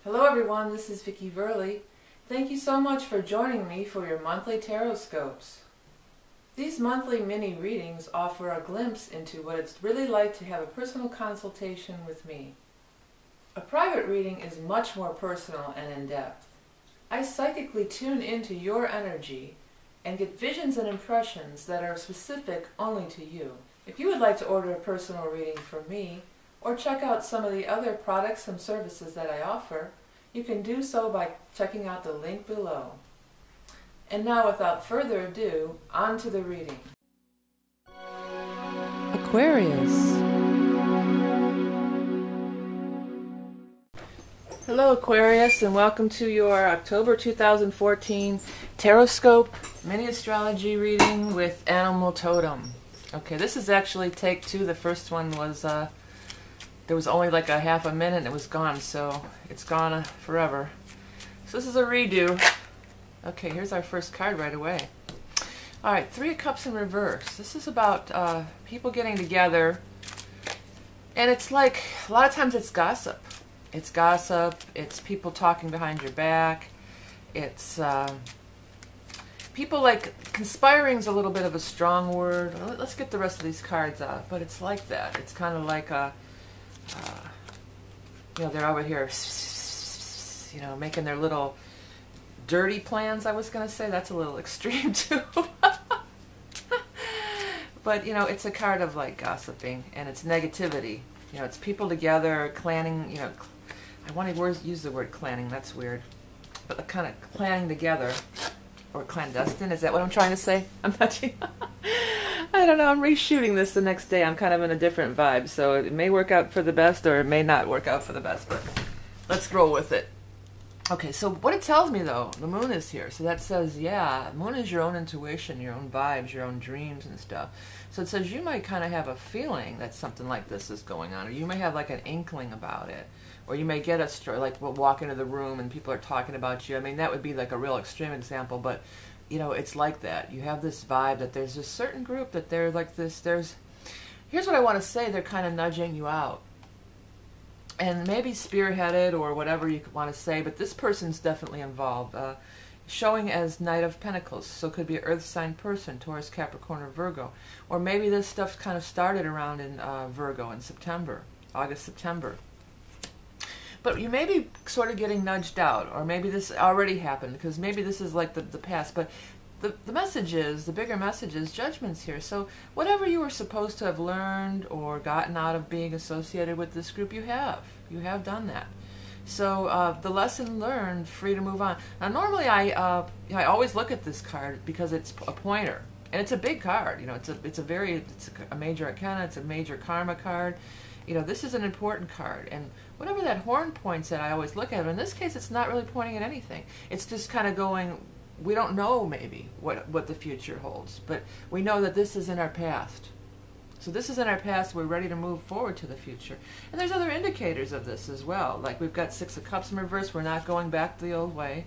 Hello everyone, this is Vicki Verley. Thank you so much for joining me for your monthly Tarotscopes. These monthly mini readings offer a glimpse into what it's really like to have a personal consultation with me. A private reading is much more personal and in-depth. I psychically tune into your energy and get visions and impressions that are specific only to you. If you would like to order a personal reading from me, or check out some of the other products and services that I offer, you can do so by checking out the link below. And now, without further ado, on to the reading. Aquarius. Hello Aquarius, and welcome to your October 2014 Tarotscope mini astrology reading with Animal Totem. Okay, this is actually take two. The first one was there was only like a half a minute and it was gone, so it's gone forever. So this is a redo. Okay, here's our first card right away. Alright, Three of Cups in reverse. This is about people getting together, and it's like, a lot of times it's gossip. It's gossip, it's people talking behind your back, it's people like, conspiring's a little bit of a strong word. Let's get the rest of these cards out, but it's like that. It's kind of like a you know, they're over here, you know, making their little dirty plans, I was going to say. That's a little extreme, too. But, you know, it's a card of, like, gossiping, and it's negativity. You know, it's people together, clanning, you know, I want to use the word clanning, that's weird. But kind of clanning together, or clandestine, is that what I'm trying to say? I'm not I don't know, I'm reshooting this the next day. I'm kind of in a different vibe, so it may work out for the best or it may not work out for the best, but let's roll with it. Okay, so what it tells me though, the moon is here, so that says, yeah, moon is your own intuition, your own vibes, your own dreams and stuff. So it says you might kind of have a feeling that something like this is going on, or you may have like an inkling about it, or you may get a story, like we'll walk into the room and people are talking about you. I mean, that would be like a real extreme example, but you know, it's like that. You have this vibe that there's a certain group that they're like this, here's what I want to say, they're kind of nudging you out. And maybe spearheaded or whatever you want to say, but this person's definitely involved. Showing as Knight of Pentacles, so it could be an earth sign person, Taurus, Capricorn, or Virgo. Or maybe this stuff kind of started around in Virgo in September, August, September. But you may be sort of getting nudged out, or maybe this already happened, because maybe this is like the past. But the message is, the bigger message is judgment's here. So whatever you were supposed to have learned or gotten out of being associated with this group, you have. You have done that. So the lesson learned, free to move on. Now normally I always look at this card because it's a pointer. And it's a big card. You know, it's a major arcana, it's a major karma card. You know, this is an important card, and whatever that horn points at, I always look at it. In this case, it's not really pointing at anything. It's just kind of going, we don't know maybe what the future holds, but we know that this is in our past. So this is in our past, we're ready to move forward to the future. And there's other indicators of this as well. Like we've got Six of Cups in reverse, we're not going back the old way.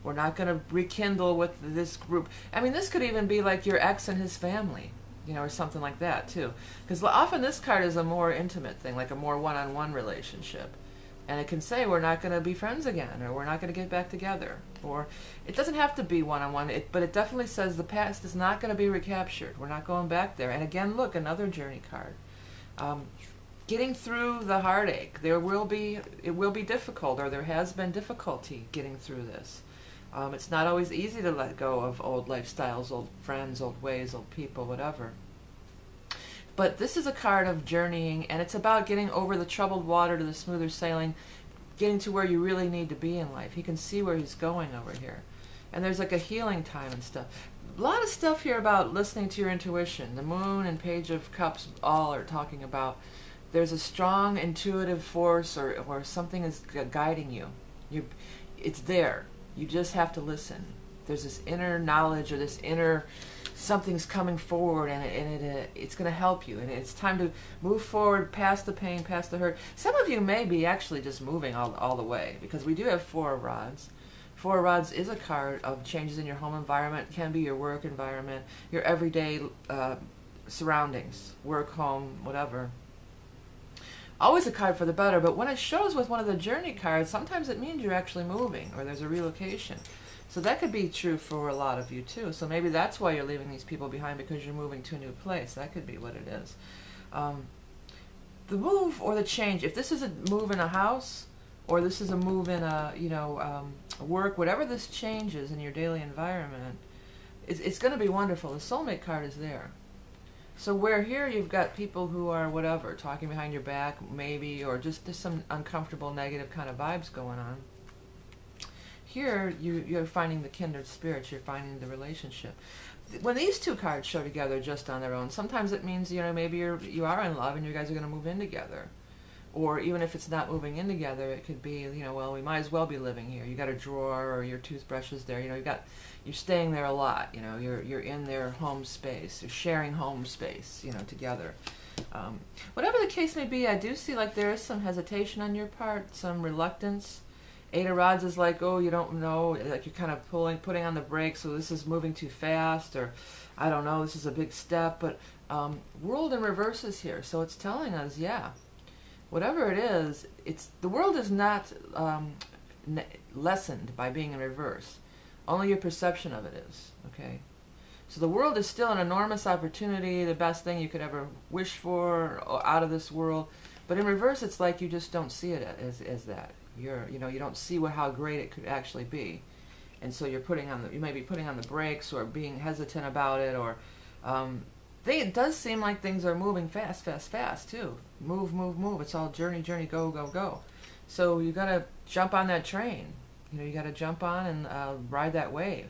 We're not going to rekindle with this group. I mean, this could even be like your ex and his family. You know, or something like that too, because often this card is a more intimate thing, like a more one-on-one relationship, and it can say we're not going to be friends again, or we're not going to get back together, or it doesn't have to be one-on-one, but it definitely says the past is not going to be recaptured. We're not going back there. And again, look, another journey card. Getting through the heartache. It will be difficult, or there has been difficulty getting through this. It's not always easy to let go of old lifestyles, old friends, old ways, old people, whatever. But this is a card of journeying, and it's about getting over the troubled water to the smoother sailing, getting to where you really need to be in life. He can see where he's going over here. And there's like a healing time and stuff. A lot of stuff here about listening to your intuition. The moon and Page of Cups all are talking about there's a strong intuitive force, or something is guiding you. It's there. You just have to listen. There's this inner knowledge, or this inner something's coming forward, and it's going to help you. And it's time to move forward past the pain, past the hurt. Some of you may be actually just moving all the way, because we do have Four of Rods. Four of Rods is a card of changes in your home environment. It can be your work environment, your everyday surroundings, work, home, whatever. always a card for the better, but when it shows with one of the journey cards, sometimes it means you're actually moving or there's a relocation. So that could be true for a lot of you too. So maybe that's why you're leaving these people behind, because you're moving to a new place. That could be what it is. The move or the change, if this is a move in a house or this is a move in a, work, whatever this change is in your daily environment, it's going to be wonderful. The soulmate card is there. So where here you've got people who are whatever, talking behind your back maybe, or just some uncomfortable negative kind of vibes going on. Here you're finding the kindred spirits, you're finding the relationship. When these two cards show together just on their own, sometimes it means, maybe you are in love and you guys are going to move in together. Or even if it's not moving in together, it could be, well, we might as well be living here. You got a drawer or your toothbrushes there. You're staying there a lot. You're in their home space. You're sharing home space. Together. Whatever the case may be, I do see like there is some hesitation on your part, some reluctance. Eight of Rods is like, oh, you don't know, like you're kind of putting on the brakes, so this is moving too fast, or I don't know, this is a big step. But World in reverse is here, so it's telling us, yeah, whatever it is, the world is not lessened by being in reverse. Only your perception of it is, okay? So the world is still an enormous opportunity, the best thing you could ever wish for out of this world. But in reverse, it's like you just don't see it as that. You don't see how great it could actually be, and so you may be putting on the brakes or being hesitant about it, or it does seem like things are moving fast too. Move. It's all journey, go. So you got to jump on that train. You got to jump on and ride that wave.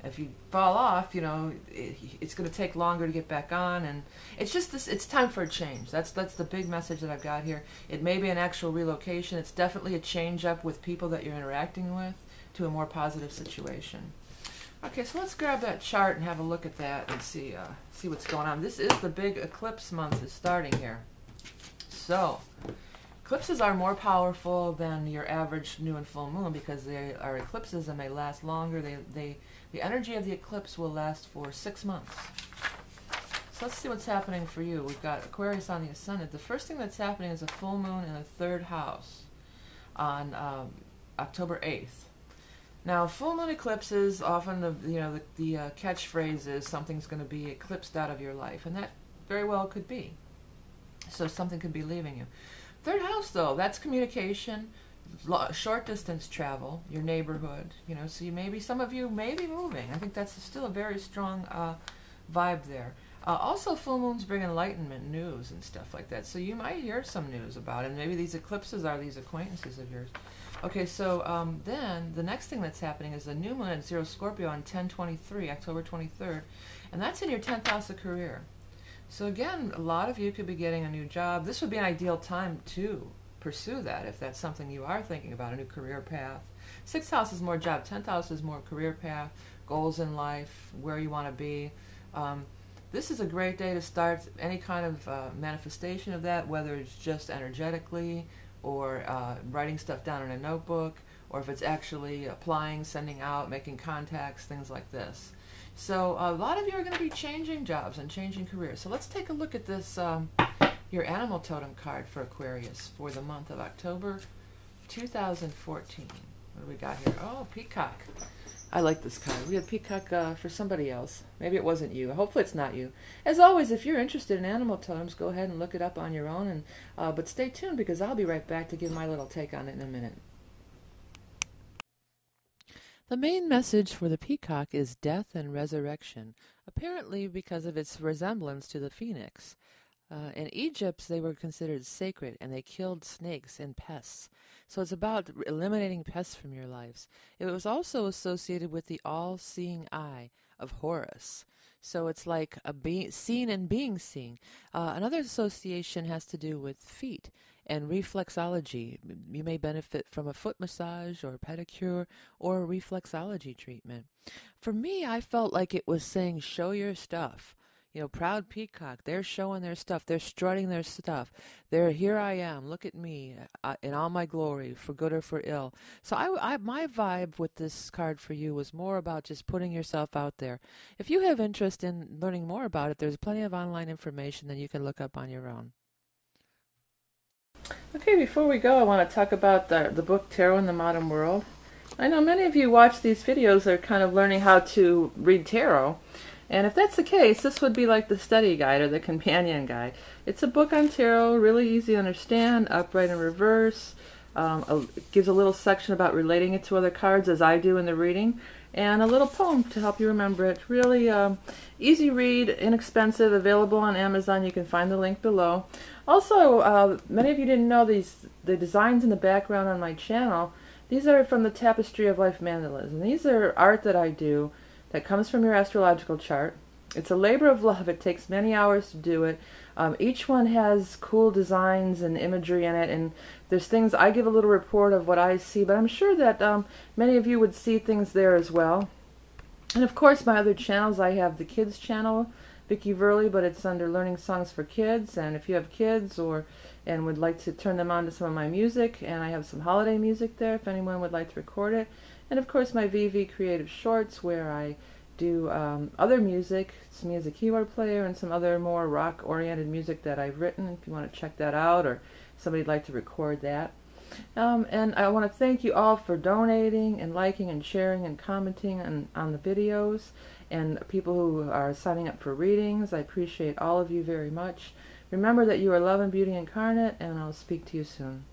If you fall off, it's going to take longer to get back on, and it's just this. It's time for a change. That's the big message that I've got here. It may be an actual relocation. It's definitely a change up with people that you're interacting with to a more positive situation. Okay, so let's grab that chart and have a look at that and see what's going on. This is the big eclipse month is starting here. So eclipses are more powerful than your average new and full moon because they are eclipses and they last longer. The energy of the eclipse will last for 6 months. So let's see what's happening for you. We've got Aquarius on the ascendant. The first thing that's happening is a full moon in the 3rd house on October 8th. Now, full moon eclipses, often the catchphrase is something's going to be eclipsed out of your life, and that very well could be. So something could be leaving you. 3rd house, though, that's communication, short distance travel, your neighborhood, so some of you may be moving. I think that's still a very strong vibe there. Also, full moons bring enlightenment, news, and stuff like that. So you might hear some news about it. Maybe these eclipses are these acquaintances of yours. Okay, so then the next thing that's happening is the new moon at 0 Scorpio on 10/23, October 23rd, and that's in your 10th house of career. So again, a lot of you could be getting a new job. This would be an ideal time to pursue that if that's something you are thinking about, a new career path. 6th house is more job, 10th house is more career path, goals in life, where you want to be. This is a great day to start any kind of manifestation of that, whether it's just energetically or writing stuff down in a notebook, or if it's actually applying, sending out, making contacts, things like this. So a lot of you are going to be changing jobs and changing careers. So let's take a look at this, your animal totem card for Aquarius for the month of October 2014. What do we got here? Oh, peacock. I like this card. We have peacock for somebody else. Maybe it wasn't you. Hopefully it's not you. As always, if you're interested in animal totems, go ahead and look it up on your own. And but stay tuned because I'll be right back to give my little take on it in a minute. The main message for the peacock is death and resurrection, apparently because of its resemblance to the phoenix. In Egypt, they were considered sacred, and they killed snakes and pests. So it's about eliminating pests from your lives. It was also associated with the all-seeing eye of Horus. So it's like seen and being seen. Another association has to do with feet and reflexology. You may benefit from a foot massage or pedicure or a reflexology treatment. For me, I felt like it was saying, show your stuff. Proud peacock, they're showing their stuff. They're strutting their stuff. Here I am. Look at me in all my glory, for good or for ill. So my vibe with this card for you was more about just putting yourself out there. If you have interest in learning more about it, there's plenty of online information that you can look up on your own. Okay, before we go, I want to talk about the book Tarot in the Modern World. I know many of you watch these videos are kind of learning how to read tarot. And if that's the case, this would be like the study guide or the companion guide. It's a book on tarot, really easy to understand, upright and reverse. It gives a little section about relating it to other cards, as I do in the reading, and a little poem to help you remember it. Really easy read, inexpensive, available on Amazon. You can find the link below. Also, many of you didn't know the designs in the background on my channel. These are from the Tapestry of Life mandalas, and these are art that I do that comes from your astrological chart. It's a labor of love. It takes many hours to do it. Each one has cool designs and imagery in it, and there's things, I give a little report of what I see, but I'm sure that many of you would see things there as well. And of course, my other channels, I have the kids channel, Vicki Verley, but it's under Learning Songs for Kids, and if you have kids and would like to turn them on to some of my music, and I have some holiday music there if anyone would like to record it. And of course my VV Creative Shorts, where I do other music. It's me as a keyboard player and some other more rock-oriented music that I've written, if you want to check that out, or somebody'd like to record that. And I want to thank you all for donating and liking and sharing and commenting on the videos, and people who are signing up for readings. I appreciate all of you very much. Remember that you are love and beauty incarnate, and I'll speak to you soon.